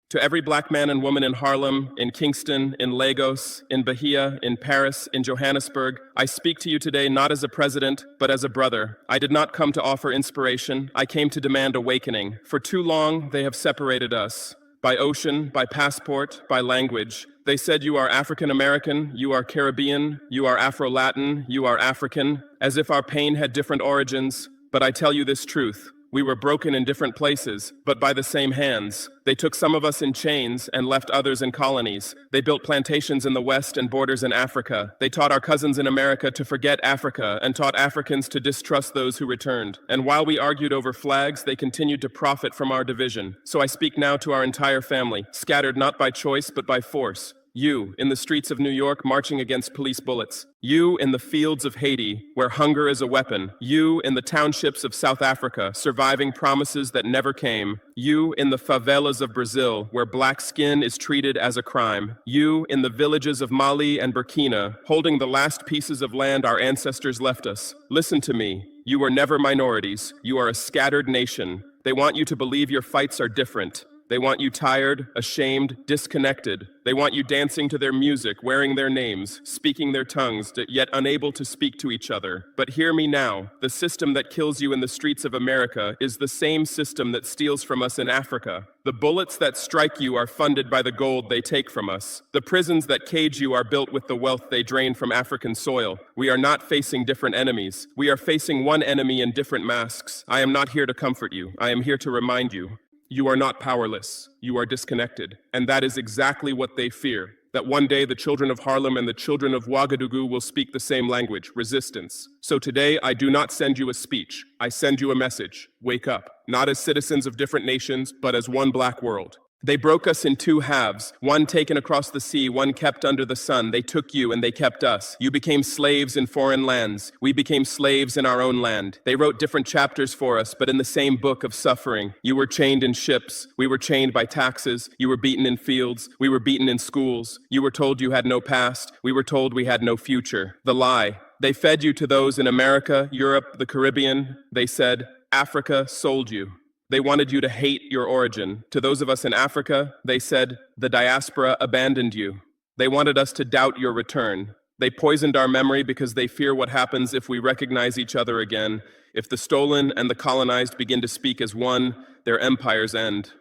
To every black man and woman in Harlem, in Kingston, in Lagos, in Bahia, in Paris, in Johannesburg, I speak to you today not as a president, but as a brother. I did not come to offer inspiration. I came to demand awakening. For too long, they have separated us. By ocean, by passport, by language. They said you are African American, you are Caribbean, you are Afro-Latin, you are African, as if our pain had different origins. But I tell you this truth. We were broken in different places, but by the same hands. They took some of us in chains and left others in colonies. They built plantations in the West and borders in Africa. They taught our cousins in America to forget Africa and taught Africans to distrust those who returned. And while we argued over flags, they continued to profit from our division. So I speak now to our entire family, scattered not by choice but by force. You, in the streets of New York, marching against police bullets. You, in the fields of Haiti, where hunger is a weapon. You, in the townships of South Africa, surviving promises that never came. You, in the favelas of Brazil, where black skin is treated as a crime. You, in the villages of Mali and Burkina, holding the last pieces of land our ancestors left us. Listen to me. You are never minorities. You are a scattered nation. They want you to believe your fights are different. They want you tired, ashamed, disconnected. They want you dancing to their music, wearing their names, speaking their tongues, yet unable to speak to each other. But hear me now. The system that kills you in the streets of America is the same system that steals from us in Africa. The bullets that strike you are funded by the gold they take from us. The prisons that cage you are built with the wealth they drain from African soil. We are not facing different enemies. We are facing one enemy in different masks. I am not here to comfort you. I am here to remind you. You are not powerless. You are disconnected. And that is exactly what they fear. That one day the children of Harlem and the children of Ouagadougou will speak the same language, resistance. So today I do not send you a speech. I send you a message. Wake up. Not as citizens of different nations, but as one black world. They broke us in two halves, one taken across the sea, one kept under the sun. They took you and they kept us. You became slaves in foreign lands. We became slaves in our own land. They wrote different chapters for us, but in the same book of suffering. You were chained in ships. We were chained by taxes. You were beaten in fields. We were beaten in schools. You were told you had no past. We were told we had no future. The lie. They fed you to those in America, Europe, the Caribbean. They said, Africa sold you. They wanted you to hate your origin. To those of us in Africa, they said, the diaspora abandoned you. They wanted us to doubt your return. They poisoned our memory because they fear what happens if we recognize each other again. If the stolen and the colonized begin to speak as one, their empires end.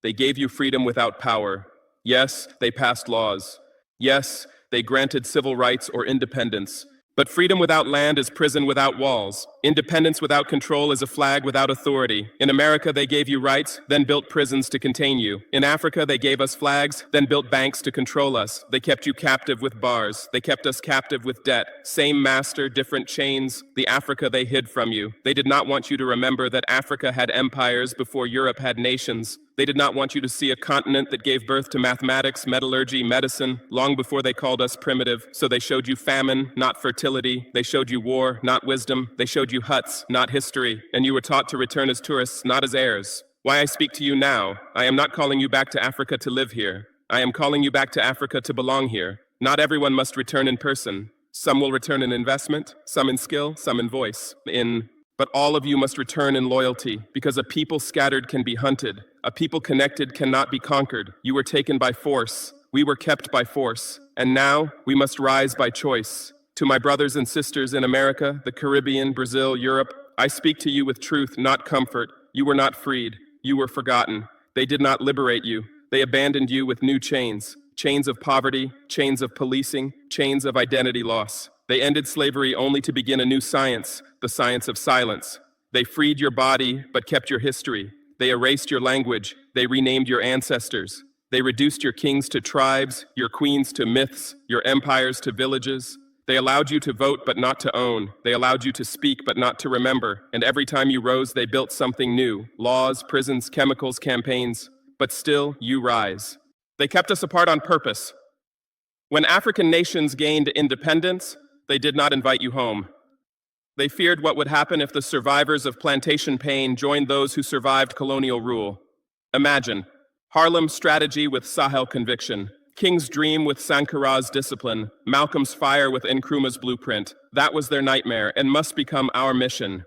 They gave you freedom without power. Yes, they passed laws. Yes, they granted civil rights or independence. But freedom without land is prison without walls. Independence without control is a flag without authority. In America, they gave you rights, then built prisons to contain you. In Africa, they gave us flags, then built banks to control us. They kept you captive with bars. They kept us captive with debt. Same master, different chains. The Africa they hid from you. They did not want you to remember that Africa had empires before Europe had nations. They did not want you to see a continent that gave birth to mathematics, metallurgy, medicine, long before they called us primitive. So they showed you famine, not fertility. They showed you war, not wisdom. They showed you huts, not history. And you were taught to return as tourists, not as heirs. Why I speak to you now, I am not calling you back to Africa to live here. I am calling you back to Africa to belong here. Not everyone must return in person. Some will return in investment, some in skill, some in voice, But all of you must return in loyalty, because a people scattered can be hunted. A people connected cannot be conquered. You were taken by force. We were kept by force. And now we must rise by choice. To my brothers and sisters in America, the Caribbean, Brazil, Europe, I speak to you with truth, not comfort. You were not freed. You were forgotten. They did not liberate you. They abandoned you with new chains. Chains of poverty, chains of policing, chains of identity loss. They ended slavery only to begin a new science, the science of silence. They freed your body, but kept your history. They erased your language. They renamed your ancestors. They reduced your kings to tribes, your queens to myths, your empires to villages. They allowed you to vote, but not to own. They allowed you to speak, but not to remember. And every time you rose, they built something new. Laws, prisons, chemicals, campaigns. But still, you rise. They kept us apart on purpose. When African nations gained independence, they did not invite you home. They feared what would happen if the survivors of plantation pain joined those who survived colonial rule. Imagine, Harlem's strategy with Sahel conviction, King's dream with Sankara's discipline, Malcolm's fire with Nkrumah's blueprint. That was their nightmare and must become our mission.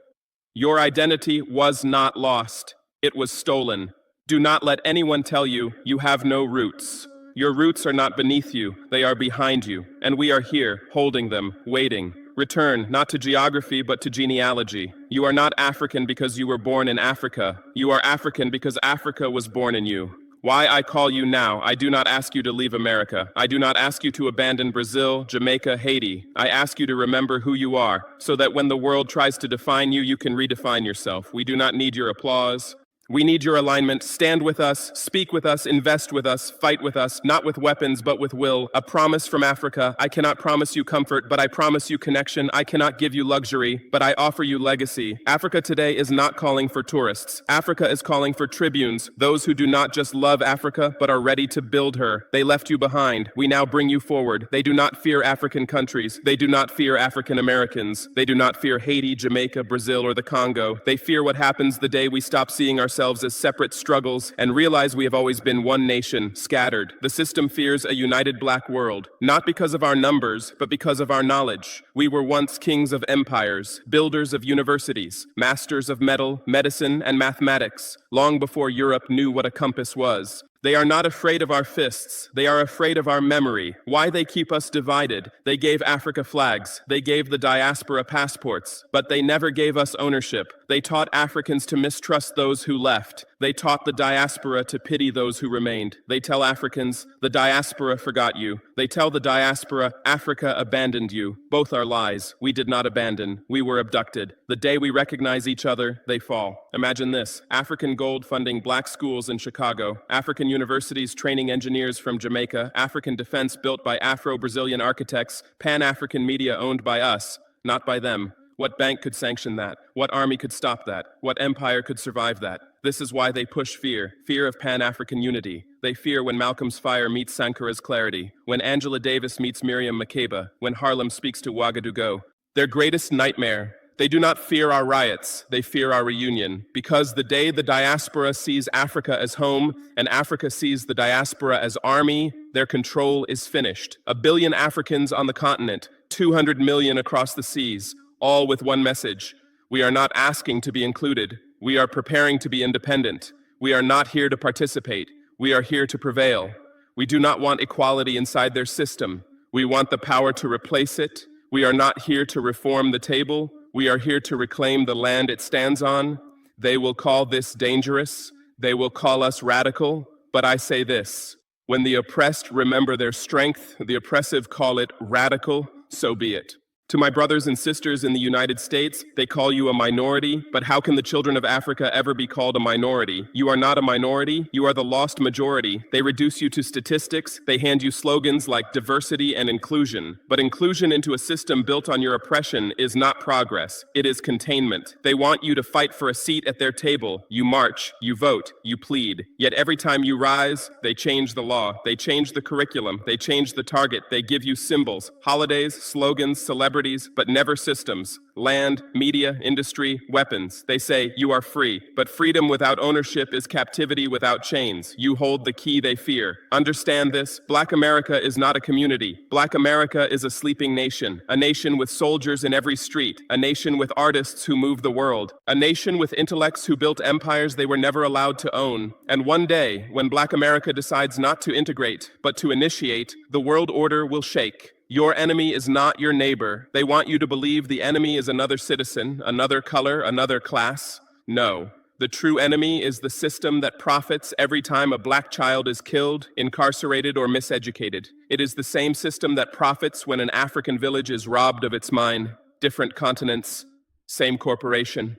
Your identity was not lost. It was stolen. Do not let anyone tell you you have no roots. Your roots are not beneath you, they are behind you, and we are here, holding them, waiting. Return, not to geography, but to genealogy. You are not African because you were born in Africa. You are African because Africa was born in you. Why I call you now, I do not ask you to leave America. I do not ask you to abandon Brazil, Jamaica, Haiti. I ask you to remember who you are, so that when the world tries to define you, you can redefine yourself. We do not need your applause. We need your alignment. Stand with us, speak with us, invest with us, fight with us, not with weapons, but with will. A promise from Africa. I cannot promise you comfort, but I promise you connection. I cannot give you luxury, but I offer you legacy. Africa today is not calling for tourists. Africa is calling for tribunes, those who do not just love Africa, but are ready to build her. They left you behind. We now bring you forward. They do not fear African countries. They do not fear African Americans. They do not fear Haiti, Jamaica, Brazil, or the Congo. They fear what happens the day we stop seeing ourselves as separate struggles and realize we have always been one nation, scattered. The system fears a united black world, not because of our numbers, but because of our knowledge. We were once kings of empires, builders of universities, masters of metal, medicine, and mathematics, long before Europe knew what a compass was. They are not afraid of our fists. They are afraid of our memory. Why they keep us divided? They gave Africa flags. They gave the diaspora passports. But they never gave us ownership. They taught Africans to mistrust those who left. They taught the diaspora to pity those who remained. They tell Africans, the diaspora forgot you. They tell the diaspora, Africa abandoned you. Both are lies. We did not abandon. We were abducted. The day we recognize each other, they fall. Imagine this: African gold funding black schools in Chicago, African universities training engineers from Jamaica, African defense built by Afro-Brazilian architects, Pan-African media owned by us, not by them. What bank could sanction that? What army could stop that? What empire could survive that? This is why they push fear of Pan-African unity. They fear when Malcolm's fire meets Sankara's clarity, when Angela Davis meets Miriam Makeba, when Harlem speaks to Ouagadougou. Their greatest nightmare: they do not fear our riots, they fear our reunion. Because the day the diaspora sees Africa as home and Africa sees the diaspora as army, their control is finished. 1 billion Africans on the continent, 200 million across the seas, all with one message: we are not asking to be included. We are preparing to be independent. We are not here to participate. We are here to prevail. We do not want equality inside their system. We want the power to replace it. We are not here to reform the table. We are here to reclaim the land it stands on. They will call this dangerous. They will call us radical. But I say this: when the oppressed remember their strength, the oppressive call it radical, so be it. To my brothers and sisters in the United States, they call you a minority, but how can the children of Africa ever be called a minority? You are not a minority, you are the lost majority. They reduce you to statistics, they hand you slogans like diversity and inclusion. But inclusion into a system built on your oppression is not progress, it is containment. They want you to fight for a seat at their table. You march, you vote, you plead. Yet every time you rise, they change the law, they change the curriculum, they change the target, they give you symbols, holidays, slogans, celebrities, but never systems. Land, media, industry, weapons. They say you are free, but freedom without ownership is captivity without chains. You hold the key they fear. Understand this: Black America is not a community. Black America is a sleeping nation, a nation with soldiers in every street, a nation with artists who move the world, a nation with intellects who built empires they were never allowed to own. And one day, when Black America decides not to integrate, but to initiate, the world order will shake. Your enemy is not your neighbor. They want you to believe the enemy is another citizen, another color, another class. No. The true enemy is the system that profits every time a Black child is killed, incarcerated, or miseducated. It is the same system that profits when an African village is robbed of its mine. Different continents, same corporation.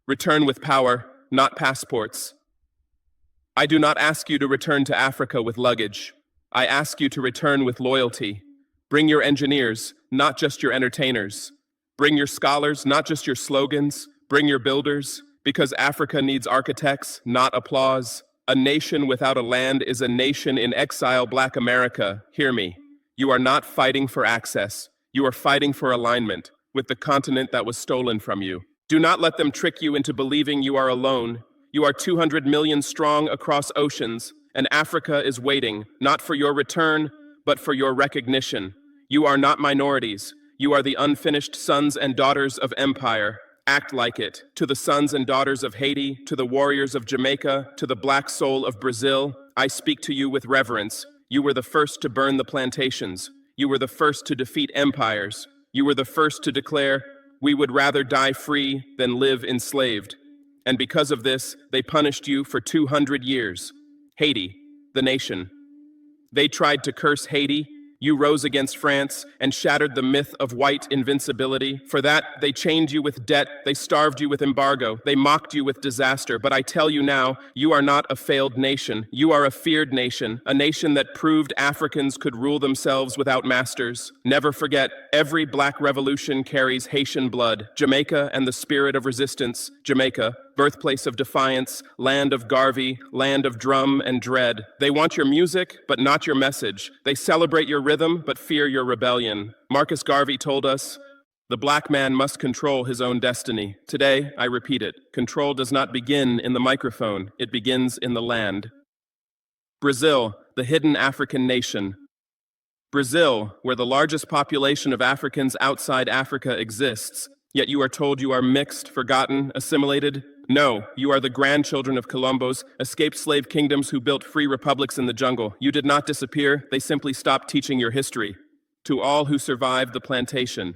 Return with power, not passports. I do not ask you to return to Africa with luggage. I ask you to return with loyalty. Bring your engineers, not just your entertainers. Bring your scholars, not just your slogans. Bring your builders, because Africa needs architects, not applause. A nation without a land is a nation in exile. Black America, hear me. You are not fighting for access. You are fighting for alignment with the continent that was stolen from you. Do not let them trick you into believing you are alone. You are 200 million strong across oceans, and Africa is waiting, not for your return, but for your recognition. You are not minorities. You are the unfinished sons and daughters of empire. Act like it. To the sons and daughters of Haiti, to the warriors of Jamaica, to the black soul of Brazil, I speak to you with reverence. You were the first to burn the plantations. You were the first to defeat empires. You were the first to declare, "We would rather die free than live enslaved." And because of this, they punished you for 200 years. Haiti, the nation. They tried to curse Haiti. You rose against France and shattered the myth of white invincibility. For that, they chained you with debt, they starved you with embargo, they mocked you with disaster. But I tell you now, you are not a failed nation. You are a feared nation, a nation that proved Africans could rule themselves without masters. Never forget, every black revolution carries Haitian blood. Jamaica and the spirit of resistance. Jamaica, birthplace of defiance, land of Garvey, land of drum and dread. They want your music, but not your message. They celebrate your rhythm, but fear your rebellion. Marcus Garvey told us, "The black man must control his own destiny." Today, I repeat it, control does not begin in the microphone, it begins in the land. Brazil, the hidden African nation. Brazil, where the largest population of Africans outside Africa exists, yet you are told you are mixed, forgotten, assimilated. No, you are the grandchildren of Colombos, escaped slave kingdoms who built free republics in the jungle. You did not disappear, they simply stopped teaching your history. To all who survived the plantation.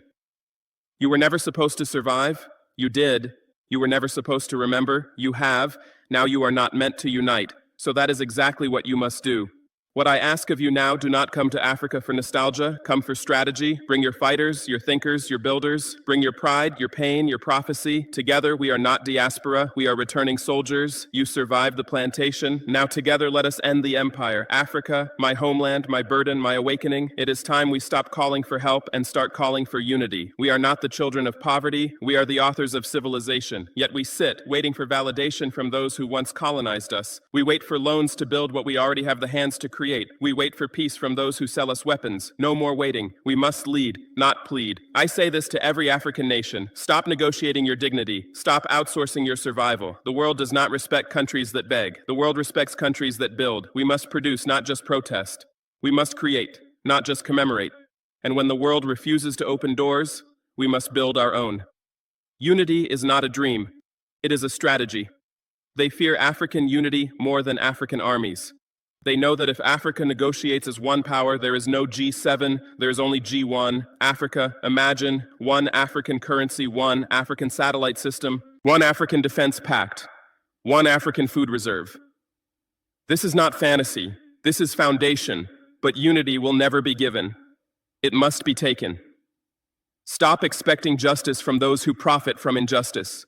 You were never supposed to survive. You did. You were never supposed to remember. You have. Now you are not meant to unite. So that is exactly what you must do. What I ask of you now, do not come to Africa for nostalgia, come for strategy. Bring your fighters, your thinkers, your builders. Bring your pride, your pain, your prophecy. Together, we are not diaspora, we are returning soldiers. You survived the plantation. Now together, let us end the empire. Africa, my homeland, my burden, my awakening. It is time we stop calling for help and start calling for unity. We are not the children of poverty, we are the authors of civilization. Yet we sit, waiting for validation from those who once colonized us. We wait for loans to build what we already have the hands to create. We wait for peace from those who sell us weapons. No more waiting. We must lead, not plead. I say this to every African nation. Stop negotiating your dignity. Stop outsourcing your survival. The world does not respect countries that beg. The world respects countries that build. We must produce, not just protest. We must create, not just commemorate. And when the world refuses to open doors, we must build our own. Unity is not a dream. It is a strategy. They fear African unity more than African armies. They know that if Africa negotiates as one power, there is no G7, there is only G1. Africa, imagine, one African currency, one African satellite system, one African defense pact, one African food reserve. This is not fantasy, this is foundation, but unity will never be given. It must be taken. Stop expecting justice from those who profit from injustice.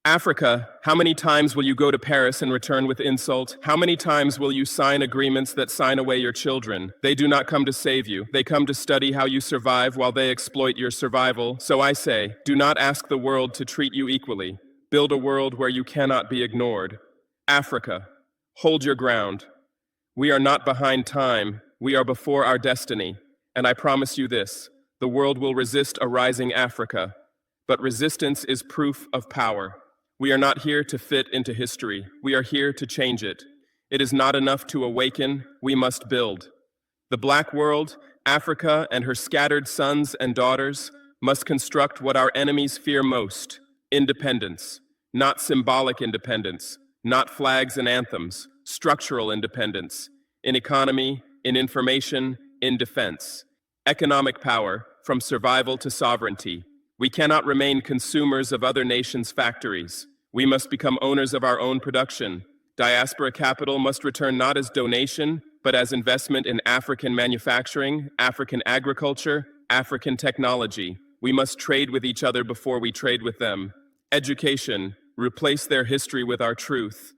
Africa, how many times will you go to Paris and return with insult? How many times will you sign agreements that sign away your children? They do not come to save you. They come to study how you survive while they exploit your survival. So I say, do not ask the world to treat you equally. Build a world where you cannot be ignored. Africa, hold your ground. We are not behind time. We are before our destiny. And I promise you this, the world will resist a rising Africa. But resistance is proof of power. We are not here to fit into history. We are here to change it. It is not enough to awaken. We must build. The Black world, Africa and her scattered sons and daughters, must construct what our enemies fear most: independence. Not symbolic independence, not flags and anthems, structural independence. In economy, in information, in defense. Economic power, from survival to sovereignty. We cannot remain consumers of other nations' factories. We must become owners of our own production. Diaspora capital must return not as donation, but as investment in African manufacturing, African agriculture, African technology. We must trade with each other before we trade with them. Education, replace their history with our truth.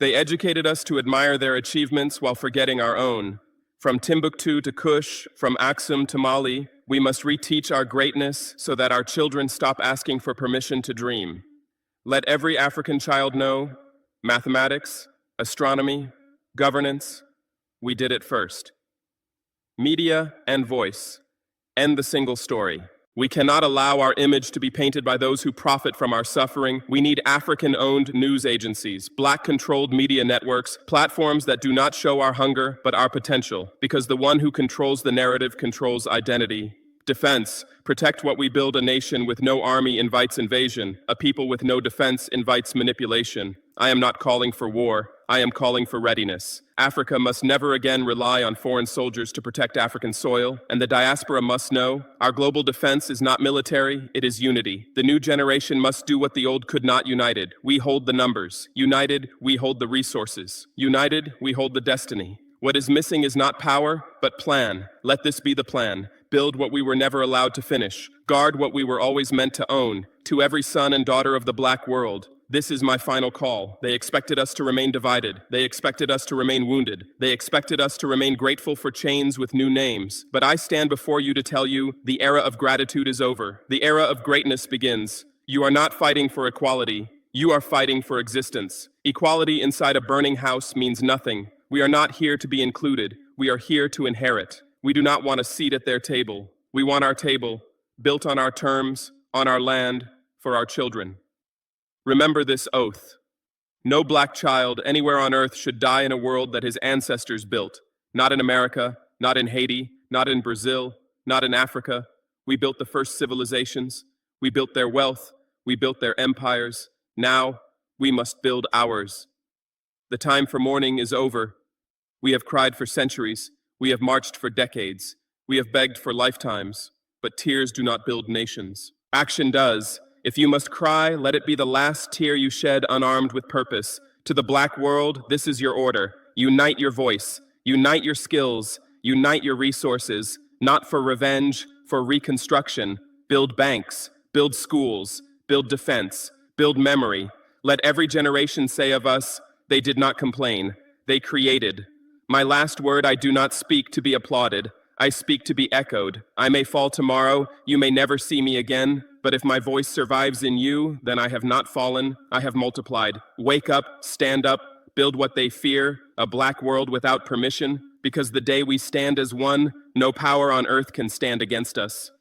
They educated us to admire their achievements while forgetting our own. From Timbuktu to Kush, from Aksum to Mali, we must reteach our greatness so that our children stop asking for permission to dream. Let every African child know, mathematics, astronomy, governance, we did it first. Media and voice, end the single story. We cannot allow our image to be painted by those who profit from our suffering. We need African-owned news agencies, Black-controlled media networks, platforms that do not show our hunger but our potential, because the one who controls the narrative controls identity. Defense. Protect what we build. A nation with no army invites invasion. A people with no defense invites manipulation. I am not calling for war. I am calling for readiness. Africa must never again rely on foreign soldiers to protect African soil, and the diaspora must know our global defense is not military, it is unity. The new generation must do what the old could not. United, we hold the numbers. United, we hold the resources. United, we hold the destiny. What is missing is not power, but plan. Let this be the plan. Build what we were never allowed to finish. Guard what we were always meant to own. To every son and daughter of the Black world, this is my final call. They expected us to remain divided. They expected us to remain wounded. They expected us to remain grateful for chains with new names. But I stand before you to tell you, the era of gratitude is over. The era of greatness begins. You are not fighting for equality. You are fighting for existence. Equality inside a burning house means nothing. We are not here to be included. We are here to inherit. We do not want a seat at their table. We want our table, built on our terms, on our land, for our children. Remember this oath. No Black child anywhere on earth should die in a world that his ancestors built. Not in America, not in Haiti, not in Brazil, not in Africa. We built the first civilizations. We built their wealth. We built their empires. Now, we must build ours. The time for mourning is over. We have cried for centuries. We have marched for decades. We have begged for lifetimes. But tears do not build nations. Action does. If you must cry, let it be the last tear you shed unarmed with purpose. To the Black world, this is your order. Unite your voice. Unite your skills. Unite your resources. Not for revenge, for reconstruction. Build banks. Build schools. Build defense. Build memory. Let every generation say of us, they did not complain. They created. My last word, I do not speak to be applauded. I speak to be echoed. I may fall tomorrow. You may never see me again. But if my voice survives in you, then I have not fallen. I have multiplied. Wake up, stand up, build what they fear, a Black world without permission. Because the day we stand as one, no power on earth can stand against us.